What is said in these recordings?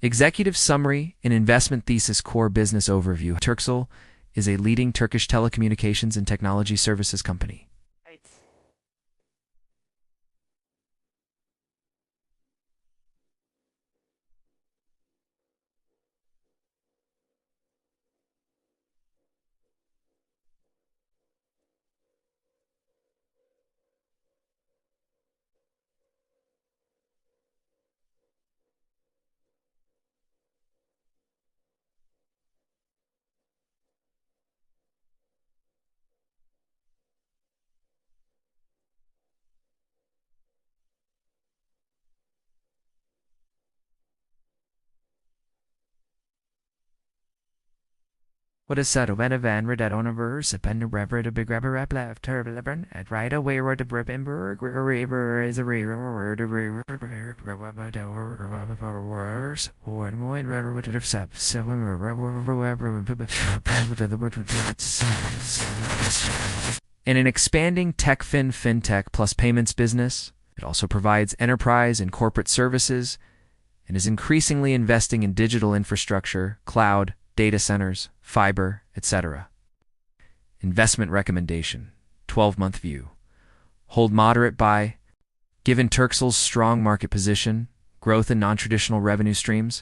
Executive Summary and Investment Thesis Core Business Overview. Turkcell is a leading Turkish telecommunications and technology services company. What is said when a van read at universe, a pen rever to big grabber rap left, turban at right away where the Brippenberg river is a river, the river, one more river with the sap, so in an expanding fintech plus payments business, it also provides enterprise and corporate services and is increasingly investing in digital infrastructure, cloud, data centers, fiber, etc. Investment recommendation, 12-month view. Hold moderate buy. Given Turkcell's strong market position, growth in non-traditional revenue streams,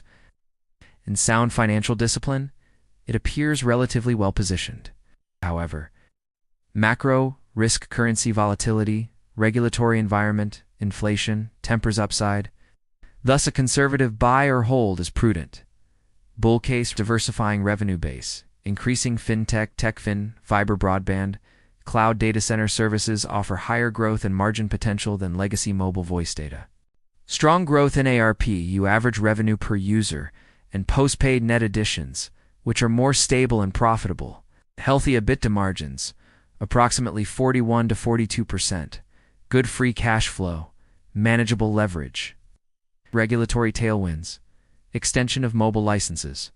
and sound financial discipline, it appears relatively well-positioned. However, macro, risk currency volatility, regulatory environment, inflation, tempers upside. Thus, a conservative buy or hold is prudent. Bull case, diversifying revenue base, increasing fintech, techfin, fiber broadband, cloud data center services offer higher growth and margin potential than legacy mobile voice data. Strong growth in ARPU, average revenue per user, and postpaid net additions, which are more stable and profitable. Healthy EBITDA margins, approximately 41 to 42%. Good free cash flow, manageable leverage. Regulatory tailwinds. Extension of mobile licenses.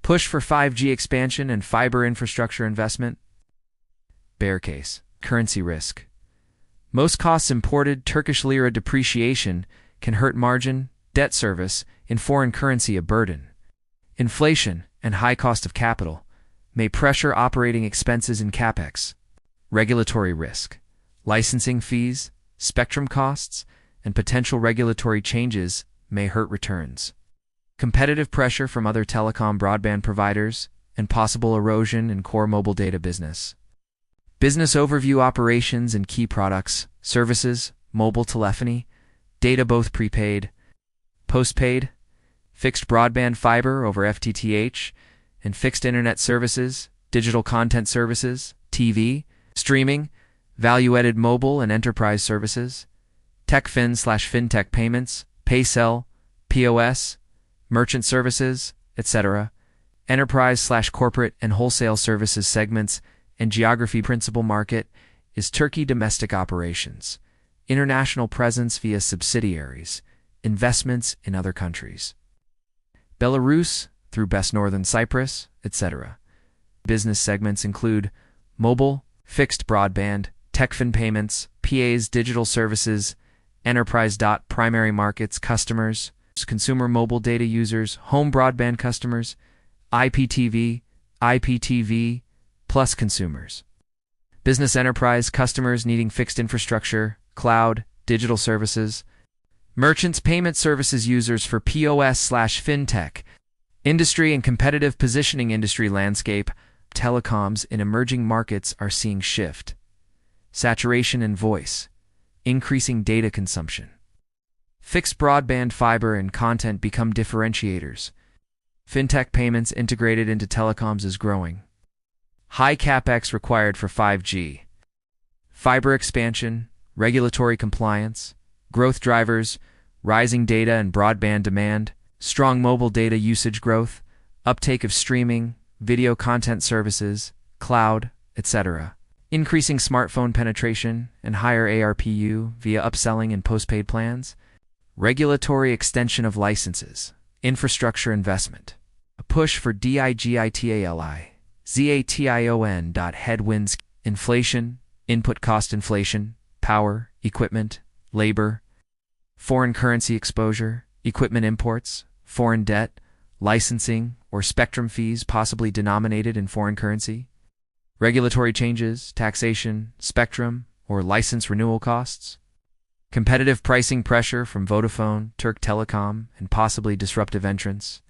Push for 5G expansion and fiber infrastructure investment. Bear case. Currency risk. Most costs imported Turkish lira depreciation can hurt margin, debt service, in foreign currency a burden. Inflation and high cost of capital may pressure operating expenses and capex. Regulatory risk. Licensing fees, spectrum costs, and potential regulatory changes may hurt returns. Competitive pressure from other telecom broadband providers, and possible erosion in core mobile data business. Business overview. Operations and key products, services, mobile telephony, data both prepaid, postpaid, fixed broadband fiber over FTTH, and fixed internet services, digital content services, TV, streaming, value-added mobile and enterprise services, techfin/fintech payments, PaySell, POS, merchant services, etc., enterprise/corporate and wholesale services segments, and geography. Principal market is Turkey. Domestic operations, international presence via subsidiaries, investments in other countries. Belarus through Best Northern Cyprus, etc. Business segments include mobile, fixed broadband, techfin payments, PAs, digital services, enterprise. Primary markets, customers, consumer mobile data users, home broadband customers, IPTV plus consumers. Business enterprise customers needing fixed infrastructure, cloud, digital services. Merchants payment services users for POS/fintech. Industry and competitive positioning. Industry landscape. Telecoms in emerging markets are seeing shift. Saturation in voice. Increasing data consumption. Fixed broadband fiber and content become differentiators. Fintech payments integrated into telecoms is growing. High capex required for 5G. Fiber expansion, regulatory compliance, growth drivers, rising data and broadband demand, strong mobile data usage growth, uptake of streaming, video content services, cloud, etc. Increasing smartphone penetration and higher ARPU via upselling and postpaid plans. Regulatory extension of licenses, infrastructure investment, a push for digitali, ZATION. Headwinds, inflation, input cost inflation, power, equipment, labor, foreign currency exposure, equipment imports, foreign debt, licensing, or spectrum fees possibly denominated in foreign currency, regulatory changes, taxation, spectrum, or license renewal costs, competitive pricing pressure from Vodafone, Turk Telecom, and possibly disruptive entrants,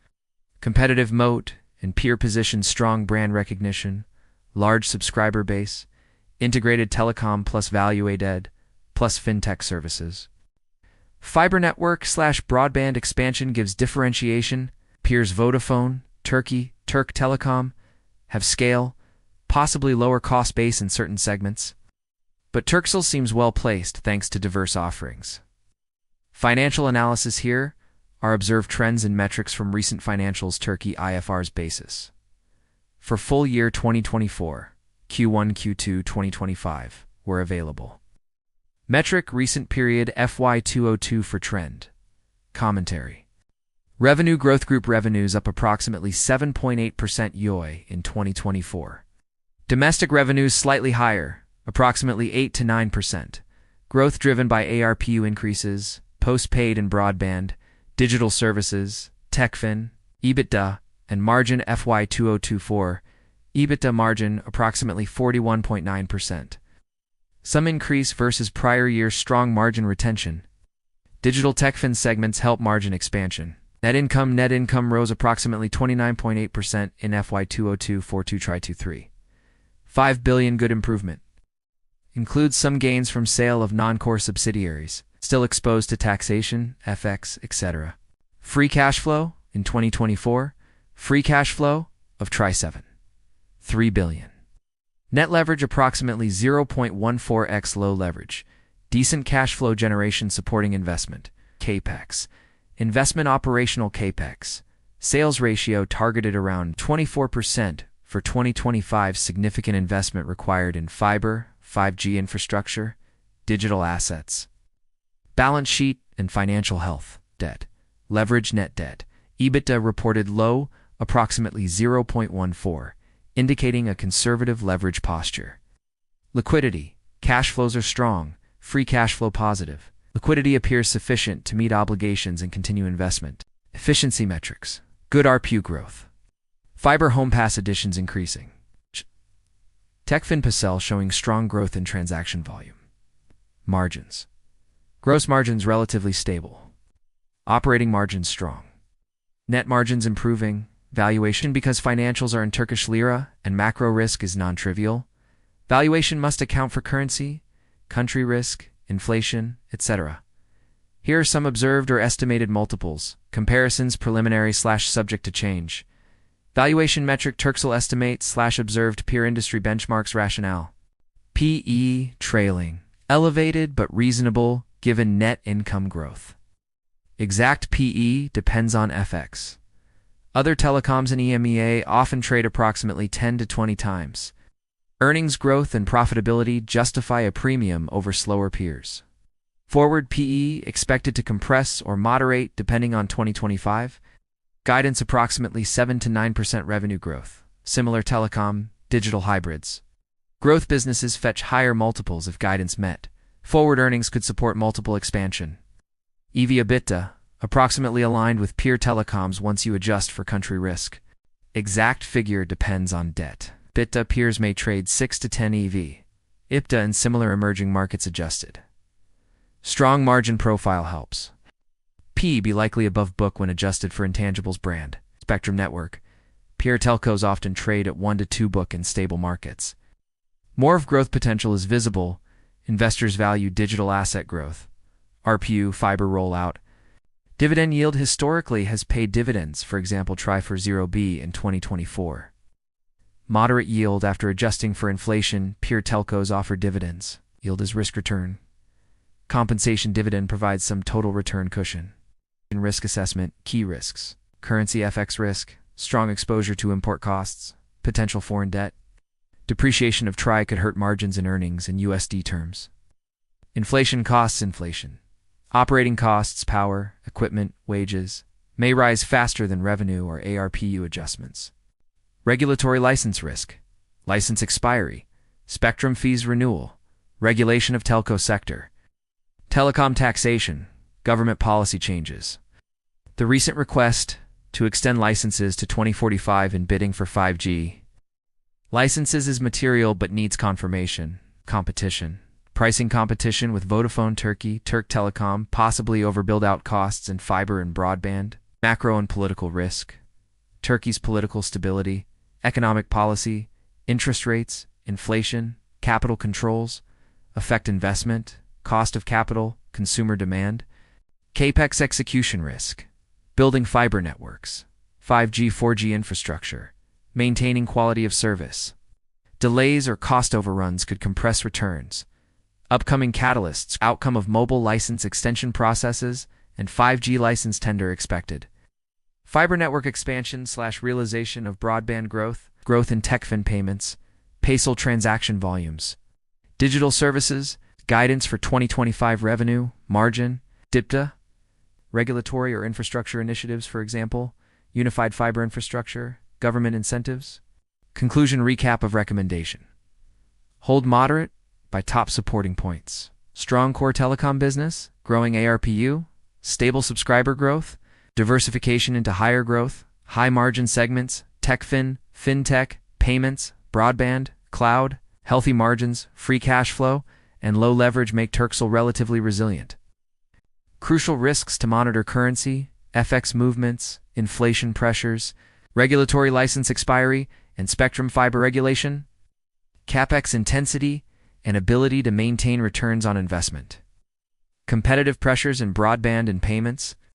competitive moat and peer position, strong brand recognition, large subscriber base, integrated telecom plus value-added, plus fintech services. Fiber network/broadband expansion gives differentiation. Peers Vodafone, Turk Telecom have scale, possibly lower cost base in certain segments. But Turkcell seems well placed thanks to diverse offerings. Financial analysis here are observed trends and metrics from recent financials Turkey IFRS basis. For full year 2024, Q1, Q2 2025 were available. Metric recent period FY 202 for trend. Commentary. Revenue growth group revenues up approximately 7.8% YoY in 2024. Domestic revenues slightly higher, approximately 8 to 9%. Growth driven by ARPU increases, postpaid and broadband, digital services, TechFin, EBITDA, and margin FY 2024. EBITDA margin approximately 41.9%. Some increase versus prior year's strong margin retention. Digital TechFin segments help margin expansion. Net income rose approximately 29.8% in FY 2002 42 try 23. 5 billion good improvement. Includes some gains from sale of non-core subsidiaries, still exposed to taxation, FX, etc. Free cash flow in 2024, free cash flow of try 7. 3 billion. Net leverage approximately 0.14x low leverage. Decent cash flow generation supporting investment. CAPEX. Investment operational CAPEX. Sales ratio targeted around 24% for 2025. Significant investment required in fiber, 5G infrastructure, digital assets. Balance sheet and financial health. Debt. Leverage net debt. EBITDA reported low, approximately 0.14, indicating a conservative leverage posture. Liquidity. Cash flows are strong, free cash flow positive. Liquidity appears sufficient to meet obligations and continue investment. Efficiency metrics. Good ARPU growth. Fiber home pass additions increasing. TechFin Turkcell showing strong growth in transaction volume. Margins. Gross margins relatively stable. Operating margins strong. Net margins improving. Valuation because financials are in Turkish lira and macro risk is non-trivial. Valuation must account for currency, country risk, inflation, etc. Here are some observed or estimated multiples. Comparisons preliminary/subject to change. Valuation metric Turkcell estimate/observed peer industry benchmarks rationale. PE trailing. Elevated but reasonable given net income growth. Exact PE depends on FX. Other telecoms in EMEA often trade approximately 10 to 20 times. Earnings growth and profitability justify a premium over slower peers. Forward PE expected to compress or moderate depending on 2025. Guidance approximately 7 to 9% revenue growth. Similar telecom, digital hybrids. Growth businesses fetch higher multiples if guidance met. Forward earnings could support multiple expansion. EV/EBITDA approximately aligned with peer telecoms once you adjust for country risk. Exact figure depends on debt. EBITDA peers may trade 6 to 10 EV. EBITDA in similar emerging markets adjusted. Strong margin profile helps. P be likely above book when adjusted for intangibles brand. Spectrum network. Peer telcos often trade at 1 to 2 book in stable markets. More of growth potential is visible. Investors value digital asset growth. ARPU, fiber rollout. Dividend yield historically has paid dividends, for example, try for 0B in 2024. Moderate yield after adjusting for inflation, peer telcos offer dividends. Yield is risk return. Compensation dividend provides some total return cushion. In risk assessment, key risks. Currency FX risk, strong exposure to import costs, potential foreign debt. Depreciation of TRY could hurt margins and earnings in USD terms. Inflation costs inflation. Operating costs, power, equipment, wages, may rise faster than revenue or ARPU adjustments. Regulatory license risk, license expiry, spectrum fees renewal, regulation of telco sector, telecom taxation, government policy changes. The recent request to extend licenses to 2045 in bidding for 5G. Licenses is material but needs confirmation. Competition. Pricing competition with Vodafone Turkey, Turk Telecom, possibly over build-out costs in fiber and broadband. Macro and political risk. Turkey's political stability, economic policy, interest rates, inflation, capital controls, affect investment, cost of capital, consumer demand. CAPEX execution risk. Building fiber networks, 5G, 4G infrastructure, maintaining quality of service. Delays or cost overruns could compress returns. Upcoming catalysts, outcome of mobile license extension processes, and 5G license tender expected. Fiber network expansion/realization of broadband growth, growth in TechFin payments, PaySol transaction volumes. Digital services, guidance for 2025 revenue, margin, DIPTA, regulatory or infrastructure initiatives, for example, unified fiber infrastructure, government incentives. Conclusion recap of recommendation. Hold moderate by top supporting points. Strong core telecom business, growing ARPU, stable subscriber growth, diversification into higher growth, high margin segments, TechFin, FinTech, payments, broadband, cloud, healthy margins, free cash flow, and low leverage make Turkcell relatively resilient. Crucial risks to monitor: currency, FX movements, inflation pressures, regulatory license expiry, and spectrum fiber regulation, CapEx intensity, and ability to maintain returns on investment. Competitive pressures in broadband and payments,